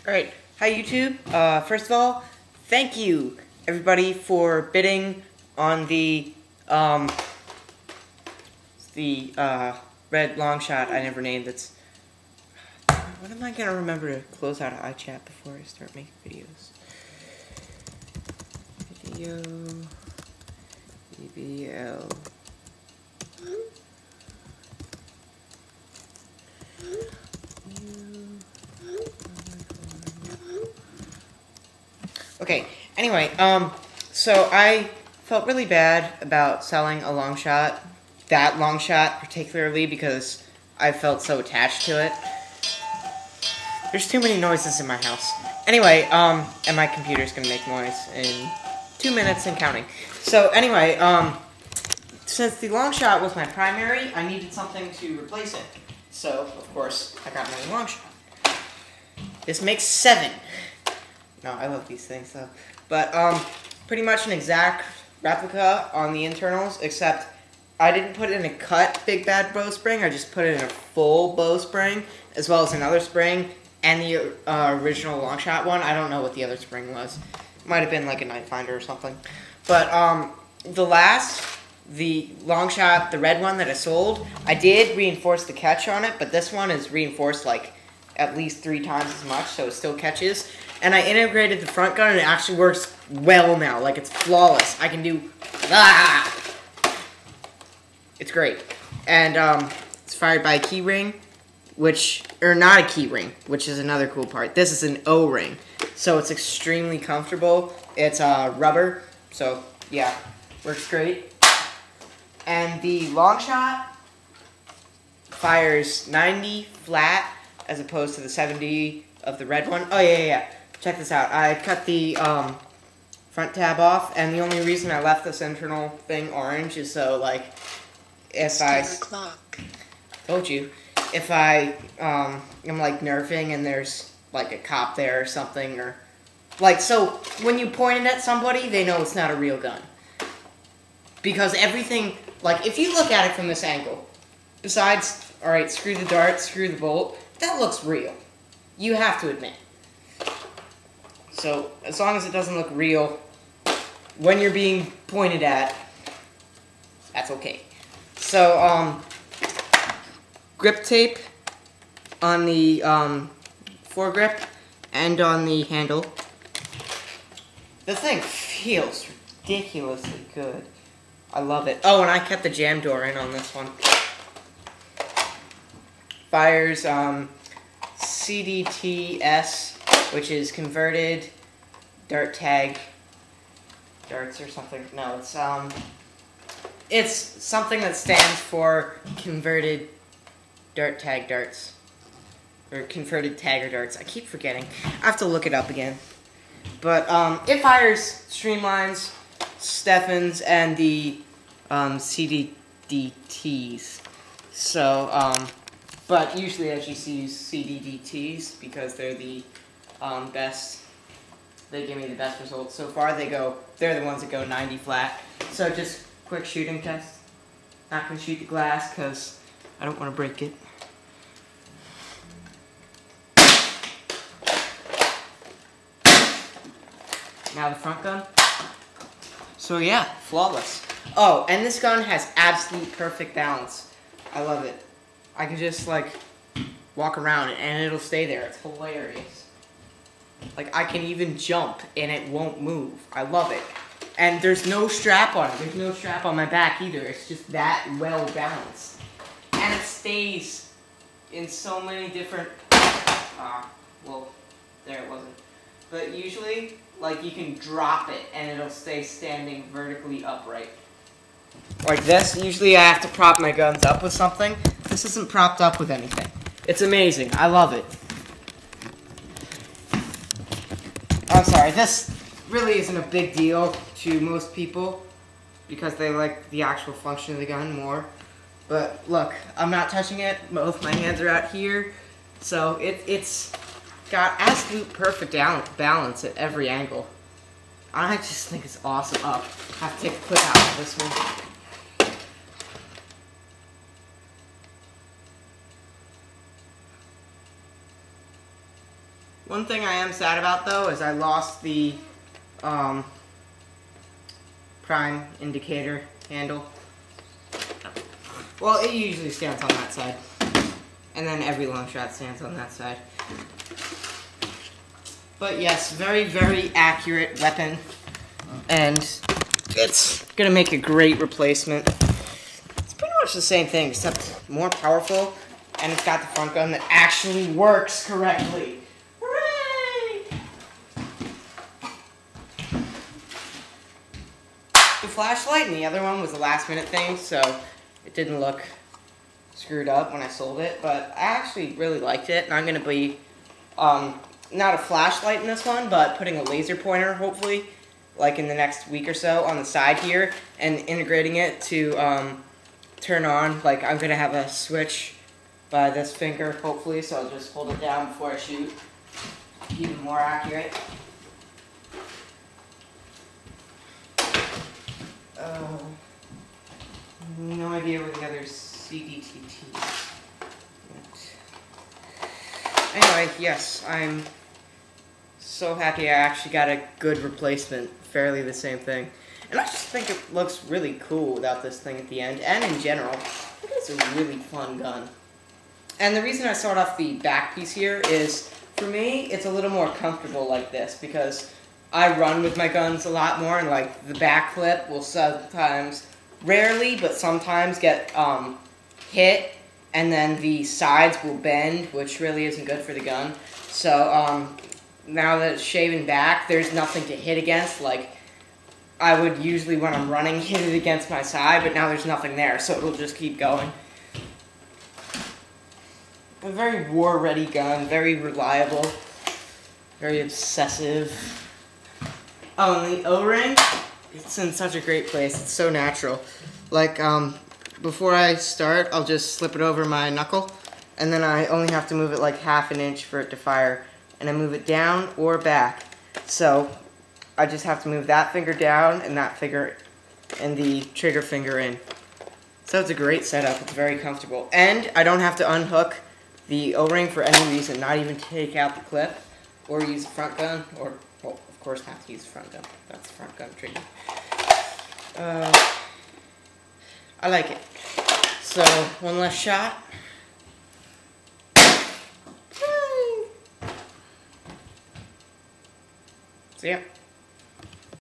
Alright, hi YouTube. First of all, thank you everybody for bidding on the red long shot I never named. That's what am I gonna remember to close out iChat before I start making videos? Video BBL. Okay, anyway, so I felt really bad about selling a long shot, that long shot particularly, because I felt so attached to it. There's too many noises in my house. Anyway, and my computer's gonna make noise in 2 minutes and counting. So anyway, since the long shot was my primary, I needed something to replace it. So, of course, I got my long shot. This makes 7. No, I love these things though. But pretty much an exact replica on the internals, except I didn't put in a cut big bad bowspring. I just put it in a full bowspring, as well as another spring and the original long shot one. I don't know what the other spring was. Might have been like a knife finder or something. But the long shot, the red one that I sold, I did reinforce the catch on it, but this one is reinforced like at least 3 times as much, so it still catches. And I integrated the front gun, and it actually works well now. Like, it's flawless. I can do... It's great. And it's fired by a key ring, or not a key ring, which is another cool part. This is an O-ring, so it's extremely comfortable. It's rubber, so yeah, works great. And the long shot fires 90 flat, as opposed to the 70 of the red one. Oh, yeah. Check this out. I cut the front tab off, and the only reason I left this internal thing orange is so, like, if I told you, if I am, like, nerfing and there's, like, a cop there or something, or, like, so when you point it at somebody, they know it's not a real gun. Because everything, like, if you look at it from this angle, besides, alright, screw the dart, screw the bolt, that looks real. You have to admit. So, as long as it doesn't look real when you're being pointed at, that's okay. So, grip tape on the foregrip and on the handle. The thing feels ridiculously good. I love it. Oh, and I kept the jam door in on this one. Fires CDTS, which is converted dart tag darts or something. No, it's something that stands for converted dart tag darts, or converted tagger darts. I keep forgetting. I have to look it up again. But it fires streamlines, Steffens, and the CDDTs. So but usually I just use CDDTs because they're the best. They give me the best results so far. They're the ones that go 90 flat. So just quick shooting test. Not gonna shoot the glass because I don't want to break it. Now the front gun. So yeah, flawless. Oh, and this gun has absolute perfect balance. I love it. I can just, like, walk around and it'll stay there. It's hilarious. Like, I can even jump and it won't move. I love it. And there's no strap on it. There's no strap on my back either. It's just that well balanced. And it stays in so many different... well, there it wasn't. But usually, like, you can drop it and it'll stay standing vertically upright. Like this, usually I have to prop my guns up with something. This isn't propped up with anything. It's amazing. I love it. I'm sorry, this really isn't a big deal to most people because they like the actual function of the gun more. But look, I'm not touching it. Both my hands are out here. So it's got absolute perfect balance at every angle. I just think it's awesome. Oh, I have to take a clip out of this one. One thing I am sad about though is I lost the prime indicator handle. Well, it usually stands on that side. And then every long shot stands on that side. But yes, very, very accurate weapon. And it's gonna make a great replacement. It's pretty much the same thing, except more powerful. And it's got the front gun that actually works correctly. Hooray! The flashlight and the other one was a last minute thing, so it didn't look screwed up when I sold it, but I actually really liked it, and I'm going to be, not a flashlight in this one, but putting a laser pointer, hopefully, like in the next week or so, on the side here, and integrating it to turn on. Like, I'm going to have a switch by this finger, hopefully, so I'll just hold it down before I shoot. Even more accurate. No idea where the other CDTT is. Anyway, yes, I'm so happy I actually got a good replacement, fairly the same thing. And I just think it looks really cool without this thing at the end, and in general, I think it's a really fun gun. And the reason I sawed off the back piece here is, for me, it's a little more comfortable like this, because I run with my guns a lot more, and like the back clip will sometimes, rarely, but sometimes get hit, and then the sides will bend, which really isn't good for the gun. So now that it's shaven back, there's nothing to hit against. Like, I would usually, when I'm running, hit it against my side, but now there's nothing there, so it'll just keep going. A very war-ready gun, very reliable, very obsessive. Oh, and the O-ring, it's in such a great place. It's so natural. Like, before I start, I'll just slip it over my knuckle, and then I only have to move it like half an inch for it to fire. And I move it down or back. So, I just have to move that finger down and that finger and the trigger finger in. So it's a great setup. It's very comfortable. And I don't have to unhook the O-ring for any reason, not even take out the clip or use the front gun, or, well, of course have to use the front gun. That's the front gun trigger. I like it. So, one less shot. See ya.